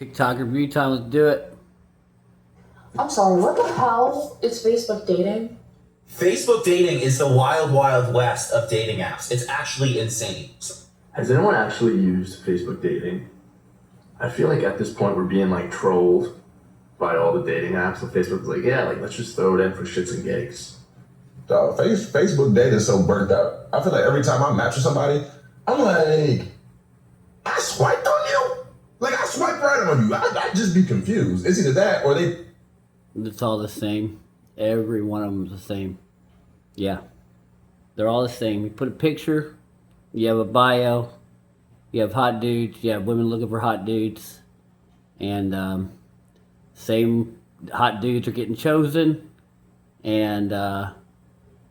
TikTok review time, let's do it. I'm sorry, what the hell is Facebook dating? Facebook dating is the wild, wild west of dating apps. It's actually insane. Has anyone actually used Facebook dating? I feel like at this point we're being like trolled by all the dating apps, and Facebook's like, yeah, like let's just throw it in for shits and gigs. So Facebook dating is so burnt out. I feel like every time I match with somebody, I'm like, I swiped on you? Like I swiped right on you. I'd just be confused. It's either that or they... It's all the same. Every one of them's the same. Yeah. They're all the same. You put a picture, you have a bio, you have hot dudes, you have women looking for hot dudes, and same hot dudes are getting chosen, and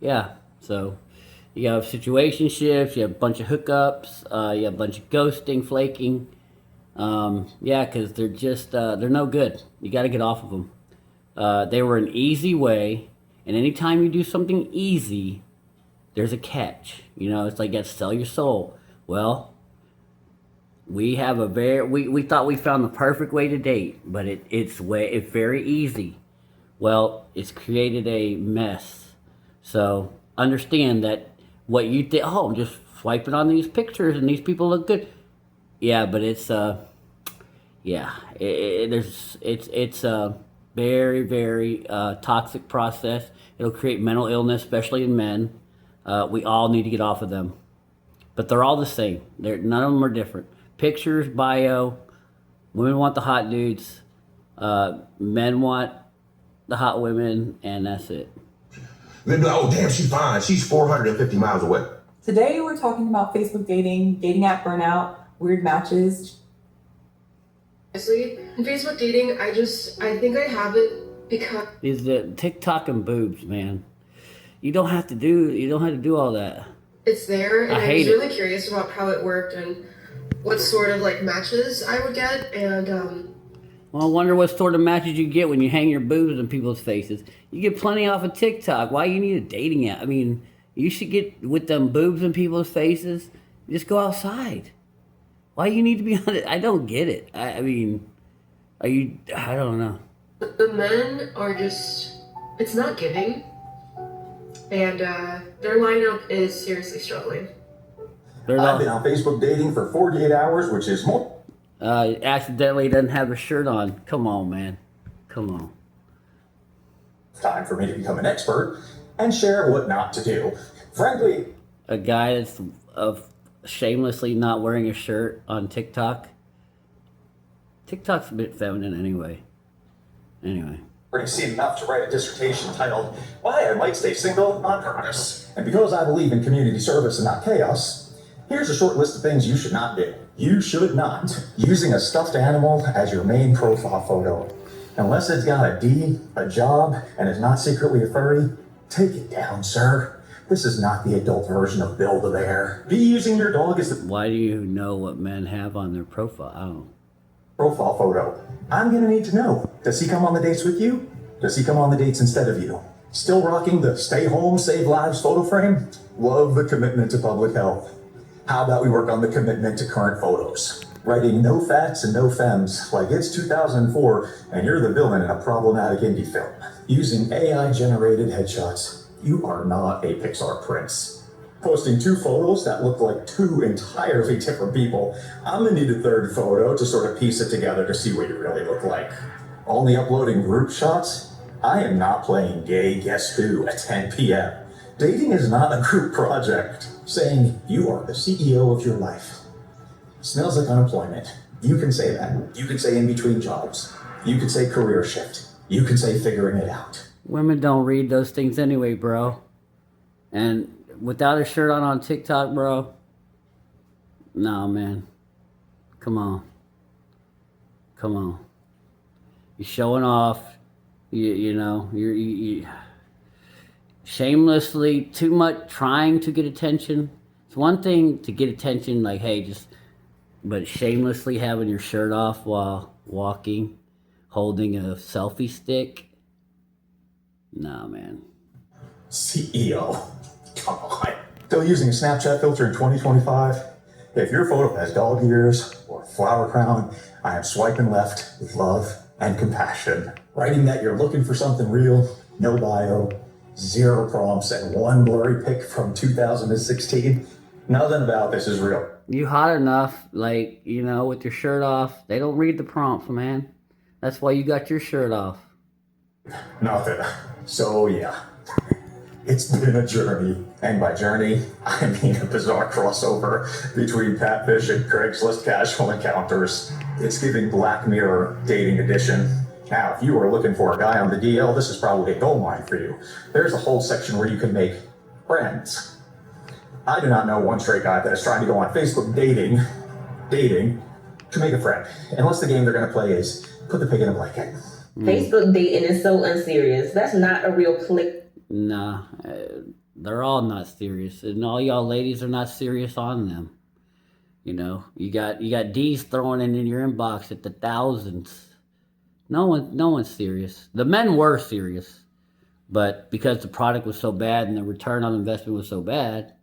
yeah, so you have situationships, you have a bunch of hookups, you have a bunch of ghosting, flaking, yeah, because they're just, they're no good. You got to get off of them. They were an easy way, and anytime you do something easy, there's a catch. You know, it's like you got to sell your soul. Well, we have a we thought we found the perfect way to date, but it's very easy. Well, it's created a mess. So understand that what you think, oh, I'm just swiping on these pictures and these people look good. Yeah, but it's yeah, it's a very, very toxic process. It'll create mental illness, especially in men. We all need to get off of them. But they're all the same. None of them are different. Pictures, bio. Women want the hot dudes. Men want the hot women, and that's it. They'd be like, oh, damn, she's fine. She's 450 miles away. Today we're talking about Facebook dating app burnout, weird matches. Honestly, in Facebook dating, I think I have it because Is the TikTok and boobs, man. You don't have to do all that. it's there, and I I hate was it. really curious about how it worked and what sort of like matches I would get, and Well, I wonder what sort of matches you get when you hang your boobs in people's faces. You get plenty off of TikTok. Why you need a dating app? I mean, you should get with them boobs in people's faces. Just go outside. Why you need to be on it? I don't get it. I mean, are you? I don't know. the men are just, it's not giving, and their lineup is seriously struggling. They're I've all, been on Facebook dating for 48 hours, which is more. accidentally doesn't have a shirt on. Come on, man. Come on. Time for me to become an expert and share what not to do. Frankly, A guy that's shamelessly not wearing a shirt on TikTok. TikTok's a bit feminine anyway. Anyway. already seen enough to write a dissertation titled Why I Might Stay Single on Purpose. And because I believe in community service and not chaos, here's a short list of things you should not do. You should not using a stuffed animal as your main profile photo. Unless it's got a D, a job, and is not secretly a furry, take it down, sir. This is not the adult version of Build-A-Bear. Be using your dog as the Why do you know what men have on their profile? I don't. profile photo. I'm gonna need to know. Does he come on the dates with you? Does he come on the dates instead of you? Still rocking the stay home, save lives photo frame? Love the commitment to public health. How about we work on the commitment to current photos? Writing no facts and no femmes like it's 2004 and you're the villain in a problematic indie film. Using AI-generated headshots. You are not a Pixar prince. Posting two photos that look like two entirely different people. I'm gonna need a third photo to sort of piece it together to see what you really look like. Only uploading group shots? I am not playing gay guess who at 10 p.m. Dating is not a group project. Saying you are the CEO of your life. Smells like unemployment. You can say that. You can say in between jobs. You can say career shift. You can say figuring it out. Women don't read those things anyway, bro. And without a shirt on TikTok, bro. Nah, man. Come on. Come on. You're showing off. You know, you shamelessly too much trying to get attention. It's one thing to get attention, like, hey, but shamelessly having your shirt off while walking, holding a selfie stick. Nah, man. CEO. Come on. Still using a Snapchat filter in 2025? If your photo has dog ears or Flower crown, I am swiping left with love and compassion. Writing that you're looking for something real, no bio, 0 prompts, and 1 blurry pic from 2016. Nothing about this is real. You hot enough, like, you know, with your shirt off. They don't read the prompts, man. That's why you got your shirt off. Nothing. So yeah, it's been a journey. And by journey, I mean a bizarre crossover between Catfish and Craigslist casual encounters. It's giving Black Mirror dating edition. Now, if you are looking for a guy on the DL, this is probably a goldmine for you. There's a whole section where you can make friends. I do not know one straight guy that is trying to go on Facebook dating to make a friend. Unless the game they're going to play is put the pig in a blanket. Facebook dating is so unserious. That's not a real click. Nah, they're all not serious, and all y'all ladies are not serious on them. You know, you got D's throwing it in your inbox at the thousands. No one's serious. The men were serious, but because the product was so bad and the return on investment was so bad,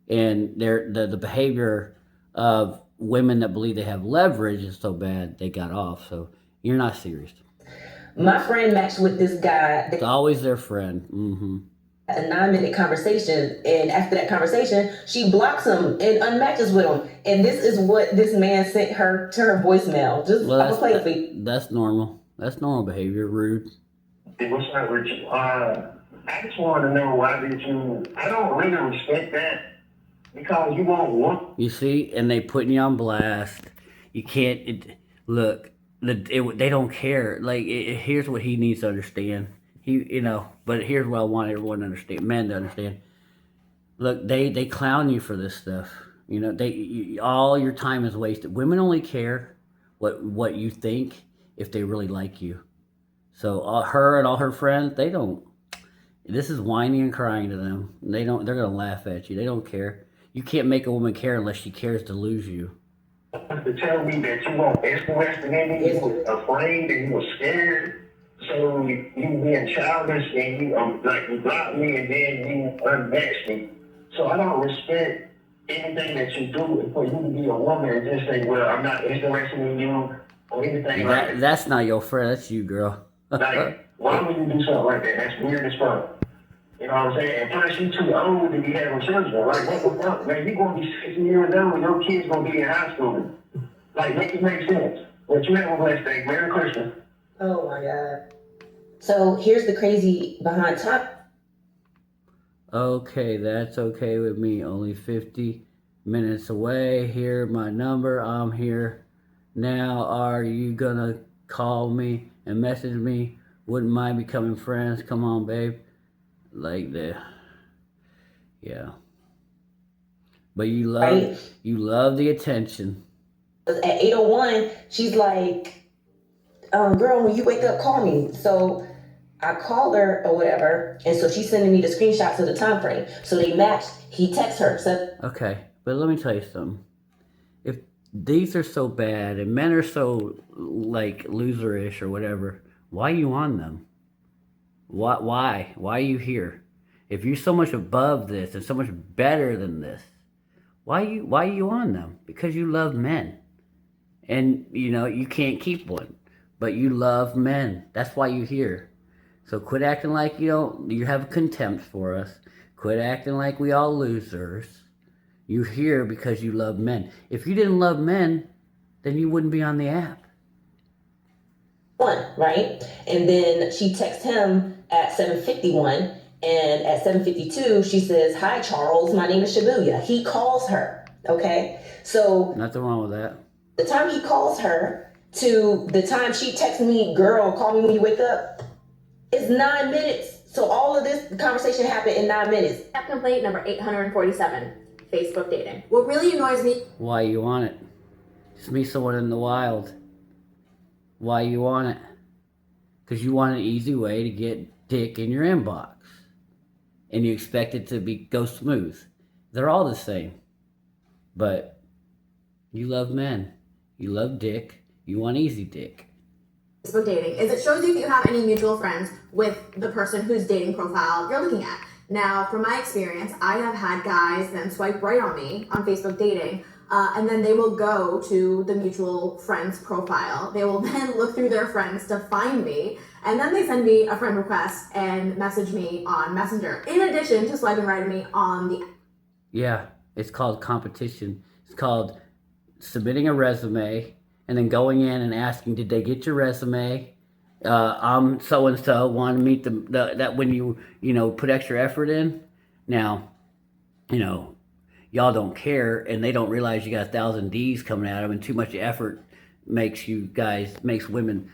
and the behavior of women that believe they have leverage is so bad, they got off. So you're not serious. My friend matched with this guy. It's always their friend. A 9-minute conversation, and after that conversation, she blocks him and unmatches with him. And this is what this man sent her to her voicemail. Just Well, I'm gonna play it for you. that's normal. That's normal behavior. Rude. Hey, what's up with you? I just want to know why did you? I don't really respect that because you won't want. You see, and they putting you on blast. You can't look. They don't care. Like here's what he needs to understand. But here's what I want everyone to understand, men to understand. Look, they clown you for this stuff. You know, all your time is wasted. Women only care what you think if they really like you. So her and all her friends, they don't. This is whining and crying to them. They don't. They're gonna laugh at you. They don't care. You can't make a woman care unless she cares to lose you. To tell me that you won't escalate me, you were afraid and you were scared. So you being childish and you blocked me and then you unmatched me. So I don't respect anything that you do for you to be a woman and just say, well, I'm not interested in you or anything like that. That's not your friend. That's you, girl. Like, why would you do something like that? That's weird as fuck. You know what I'm saying? And plus, you too old to be having children. Like, what the fuck? Man, you going to be 60 years old and your kid's going to be in high school. Like, make it make sense. But you have a blessed day. Merry Christmas. Oh my God. So here's the crazy behind top. Okay, that's okay with me. Only 50 minutes away. Here, my number. I'm here now. Are you gonna call me and message me? Wouldn't mind becoming friends. Come on, babe. Like that. Yeah. But you love the attention. At 8:01, she's like, girl, when you wake up, call me. So I called her or whatever, and so she's sending me the screenshots of the time frame. So they matched. He texts her. So Okay, but let me tell you something. If these are so bad and men are so like loserish or whatever, why are you on them? Why are you here? If you're so much above this and so much better than this, why are you on them? Because you love men. And you know, you can't keep one, but you love men. That's why you're here. So quit acting like you have contempt for us. Quit acting like we all losers. You're here because you love men. If you didn't love men, then you wouldn't be on the app. right? And then she texts him at 7:51, and at 7:52 she says, "Hi Charles, my name is Shibuya." He calls her. Okay, so Nothing wrong with that. the time he calls her to the time she texts me, "Girl, call me when you wake up," is 9 minutes. So all of this conversation happened in 9 minutes. App complaint number 847, Facebook dating. What really annoys me. Why you want it? Just meet someone in the wild. Why you want it? Because you want an easy way to get dick in your inbox. And you expect it to go smooth. They're all the same. But you love men. You love dick. You want easy dick. Facebook dating is it shows you if you have any mutual friends with the person whose dating profile you're looking at. Now, from my experience, I have had guys then swipe right on me on Facebook dating and then they will go to the mutual friends profile. They will then look through their friends to find me, and then they send me a friend request and message me on Messenger, in addition to swiping right at me on the... Yeah, it's called competition. It's called submitting a resume and then going in and asking, did they get your resume? I'm so-and-so, want to meet that when you put extra effort in. Now, y'all don't care, and they don't realize you got 1,000 D's coming at them, and too much effort makes women,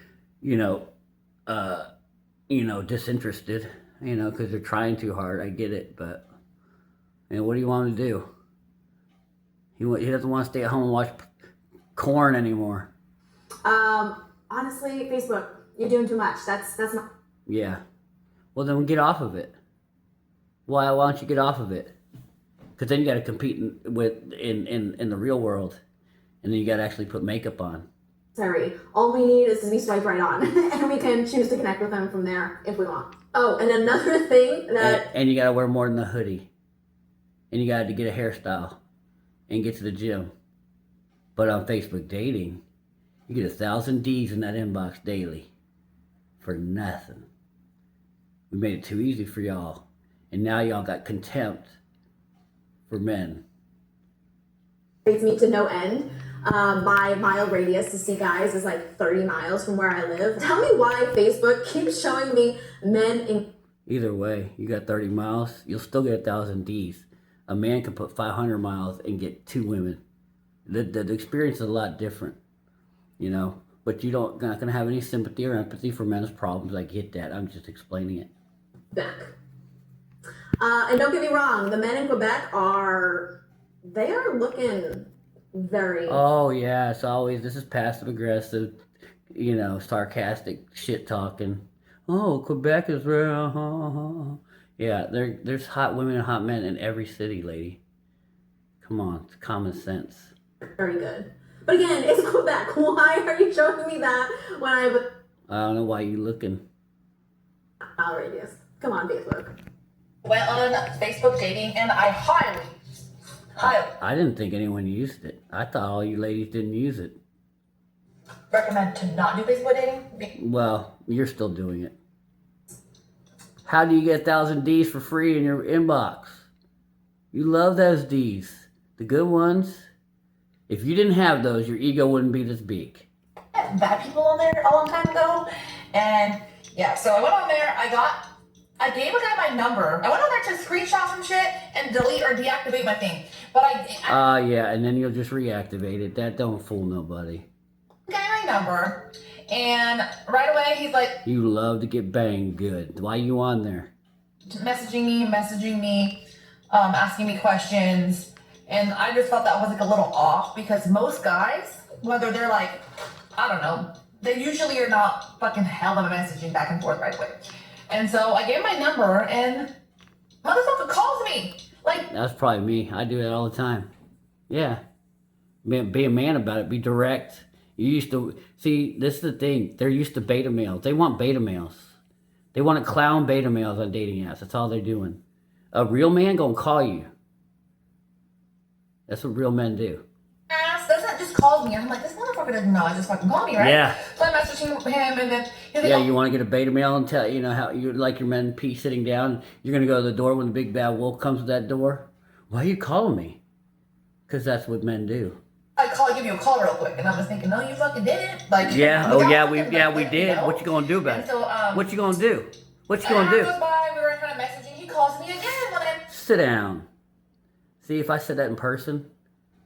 disinterested, because they're trying too hard. I get it, but, what do you want him to do? He doesn't want to stay at home and watch corn anymore. Honestly, Facebook, you're doing too much. That's not... Yeah. Well, then get off of it. Why don't you get off of it? Because then you got to compete in the real world, and then you got to actually put makeup on. Sorry. All we need is to be swiped right on, and we can choose to connect with them from there if we want. Oh, and another thing that... And you got to wear more than a hoodie. And you got to get a hairstyle and get to the gym. But on Facebook dating, you get 1,000 D's in that inbox daily for nothing. We made it too easy for y'all. And now y'all got contempt for men. Takes me to no end. My mile radius to see guys is like 30 miles from where I live. Tell me why Facebook keeps showing me men in... Either way, you got 30 miles, you'll still get 1,000 D's. A man can put 500 miles and get 2 women. The experience is a lot different, but not going to have any sympathy or empathy for men's problems. I get that. I'm just explaining it. Back. And don't get me wrong, the men in Quebec are looking very... Oh, yeah, this is passive aggressive, sarcastic shit talking. Oh, Quebec is real. Yeah, there's hot women and hot men in every city, lady. Come on, it's common sense. Very good. But again, it's Quebec. Why are you showing me that when I don't know why you looking. Radius. Come on, Facebook. Went on Facebook dating, and I highly I didn't think anyone used it. I thought all you ladies didn't use it. recommend to not do Facebook dating. Well, you're still doing it. How do you get 1,000 D's for free in your inbox? You love those D's. The good ones. If you didn't have those, your ego wouldn't be this big. Bad people on there a long time ago. And yeah, so I went on there. I gave a guy my number. I went on there to screenshot some shit and delete or deactivate my thing. But yeah, and then you'll just reactivate it. That don't fool nobody. Guy my number. And right away, he's like... You love to get banged good. Why you on there? Messaging me, asking me questions. And I just felt that was like a little off because most guys, whether they're like, I don't know, they usually are not fucking hell of a messaging back and forth right away. And so I gave my number and motherfucker calls me. Like... That's probably me. I do that all the time. Yeah. Be a man about it. Be direct. You used to... See, this is the thing. They're used to beta males. They want beta males. They want to clown beta males on dating apps. That's all they're doing. A real man gonna call you. That's what real men do. Ass doesn't just call me. I'm like, this motherfucker doesn't know. I just fucking call me, right? Yeah. So I'm messaging him and then... Yeah, you want to get a beta male and tell, how you like your men pee sitting down. You're going to go to the door when the big bad wolf comes to that door. Why are you calling me? Because that's what men do. I give you a call real quick, and I was thinking, no, you fucking didn't. Like, yeah, we did. What you gonna do about it? So, what you gonna do? What you gonna do? Goes by, we were kind of messaging. He calls me again. Sit down. See, if I said that in person,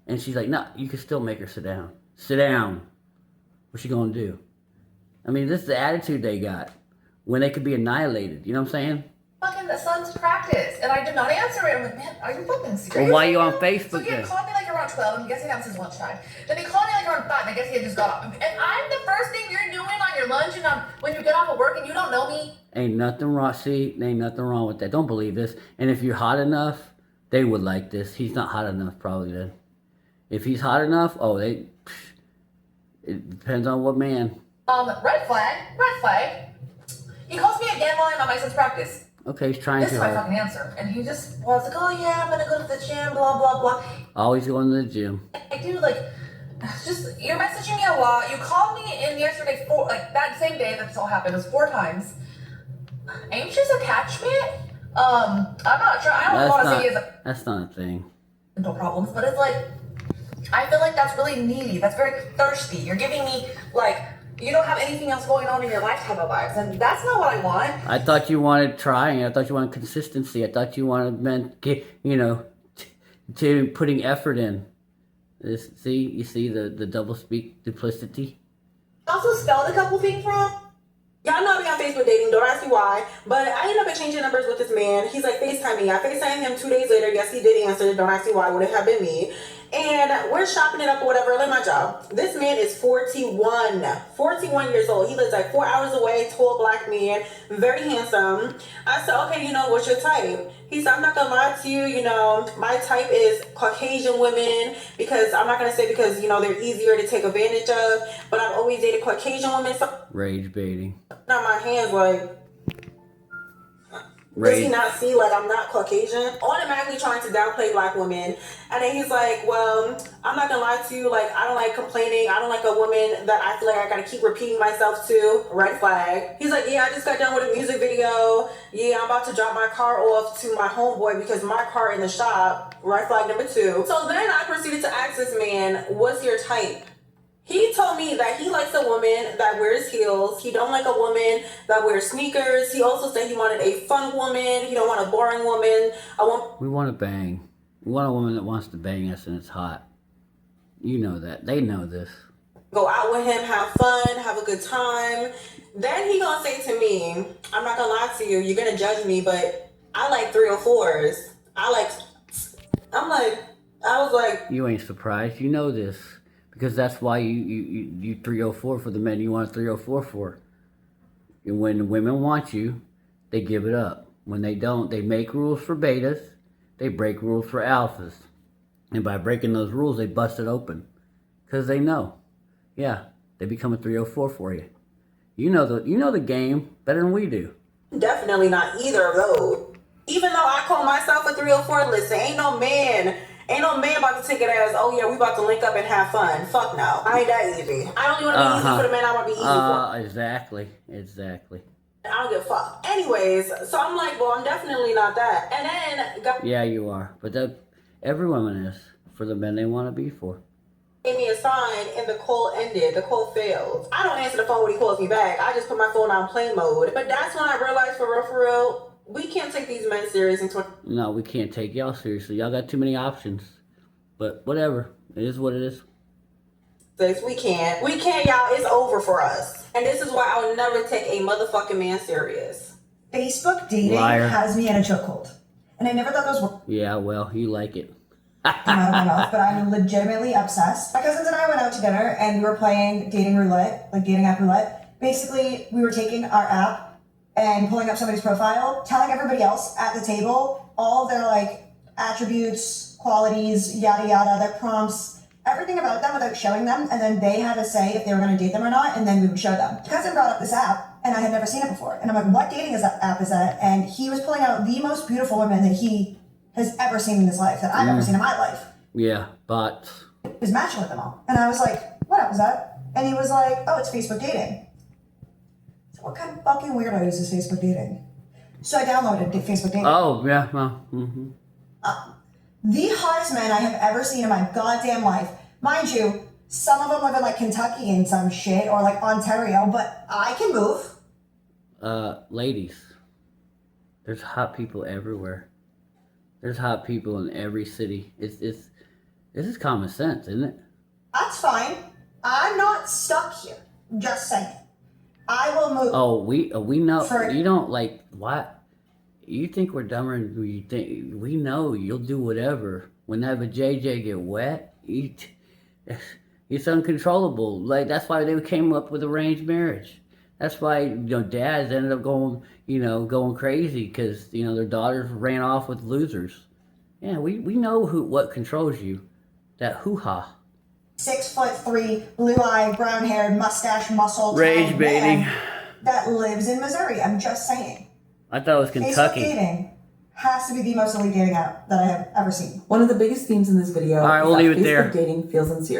and she's like, no, you can still make her sit down. Sit down. What you gonna do? I mean, this is the attitude they got when they could be annihilated. You know what I'm saying? Fucking the son's practice, and I did not answer it. I'm like, man, are you fucking serious? Well, why are you on Facebook So he then? called me like around 12. I'm guessing that was his lunchtime. Then he called me like around 5, and I guess he had just got off. And I'm the first thing you're doing on your lunch and when you get off of work and you don't know me. Ain't nothing wrong. See, ain't nothing wrong with that. Don't believe this. And if you're hot enough, they would like this. He's not hot enough, probably then. If he's hot enough, it depends on what man. Red flag. He calls me again while I'm at my son's practice. Okay, he's trying This too is my hard. fucking answer. And he just was like, oh yeah, I'm gonna go to the gym, blah, blah, blah. Always going to the gym. Like, dude, like, just, you're messaging me a lot. You called me in yesterday, that same day that this all happened, it was 4 times. Anxious attachment? I'm not sure. I don't want to say he has That's not a thing. mental problems, but it's like, I feel like that's really needy. That's very thirsty. You're giving me, like, you don't have anything else going on in your life type of vibes, and that's not what I want. I thought you wanted trying. I thought you wanted consistency. I thought you wanted, to putting effort in. You see the double speak duplicity? Also spelled a couple things wrong. Y'all know I be on Facebook dating, don't ask me why. But I ended up exchanging numbers with this man. He's like FaceTime me. I FaceTimed him 2 days later. Yes, he did answer. Don't ask me why. Would it have been me? And we're shopping it up or whatever. Like my job. This man is 41 years old. He lives like 4 hours away. Tall black man, very handsome. I said, okay, what's your type? He said, I'm not gonna lie to you, my type is Caucasian women, because I'm not gonna say because they're easier to take advantage of, but I've always dated Caucasian women. So Rage baiting. now my hands like, does he not see like I'm not Caucasian? Automatically trying to downplay black women. And then he's like, well, I'm not gonna lie to you, like I don't like complaining. I don't like a woman that I feel like I gotta keep repeating myself to. Red flag. He's like, yeah, I just got done with a music video. Yeah, I'm about to drop my car off to my homeboy because my car in the shop. Red flag number 2. So then I proceeded to ask this man, what's your type? He told me that he likes a woman that wears heels. He don't like a woman that wears sneakers. He also said he wanted a fun woman. He don't want a boring woman. We want to bang. We want a woman that wants to bang us and it's hot. You know that. They know this. Go out with him, have fun, have a good time. Then he gonna say to me, I'm not gonna lie to you, you're gonna judge me, but I like 304s. I was like, You ain't surprised. You know this. Because that's why you 304 for the men you want a 304 for. And when the women want you, they give it up. When they don't, they make rules for betas. They break rules for alphas. And by breaking those rules, they bust it open. Because they know. Yeah, they become a 304 for you. You know the game better than we do. definitely not either of those. Even though I call myself a 304, listen, ain't no man about to take it as, oh yeah, we about to link up and have fun. Fuck no. I ain't that easy. I don't want to be easy for the man I want to be easy for. Exactly. I don't give a fuck. Anyways, so I'm like, well, I'm definitely not that. And then Yeah, you are. But every woman is. For the men they want to be for. gave me a sign and the call ended. The call failed. I don't answer the phone when he calls me back. I just put my phone on plane mode. But that's when I realized for real, we can't take these men serious in 20. No, we can't take y'all seriously. Y'all got too many options. But whatever. It is what it is. We can't, y'all. It's over for us. And this is why I would never take a motherfucking man serious. Facebook dating has me in a chokehold. And I never thought those were Yeah, well, you like it. come out of my mouth, but I'm legitimately obsessed. My cousins and I went out to dinner and we were playing dating roulette, like dating app roulette. Basically, we were taking our app and pulling up somebody's profile, telling everybody else at the table all their like attributes, qualities, yada yada, their prompts, everything about them without showing them, and then they had to say if they were going to date them or not, and then we would show them. My cousin brought up this app, and I had never seen it before, and I'm like, what dating app is that? And he was pulling out the most beautiful women that he has ever seen in his life, that I've ever seen in my life. Yeah, bots. He was matching with them all. And I was like, what app is that? And he was like, oh, it's Facebook dating. So what kind of fucking weirdo is this Facebook dating? So I downloaded Facebook dating. Oh, yeah, well, The hottest men I have ever seen in my goddamn life. Mind you, some of them live in like Kentucky and some shit, or like Ontario, but I can move. Ladies, there's hot people everywhere. There's hot people in every city. This is common sense, isn't it? That's fine. I'm not stuck here. Just saying. I will move. Oh, we know. You don't like what? You think we're dumber than you think? We know you'll do whatever. When that JJ get wet, it's uncontrollable. Like that's why they came up with arranged marriage. That's why dads ended up going crazy because their daughters ran off with losers. Yeah, we know what controls you. That hoo-ha. 6'3", blue-eyed, brown-haired, mustache, muscle, Rage baiting. that lives in Missouri. I'm just saying. I thought it was Facebook Kentucky. dating has to be the most elite dating app that I have ever seen. One of the biggest themes in this video All right, is we'll that leave it Facebook there. dating feels unserious.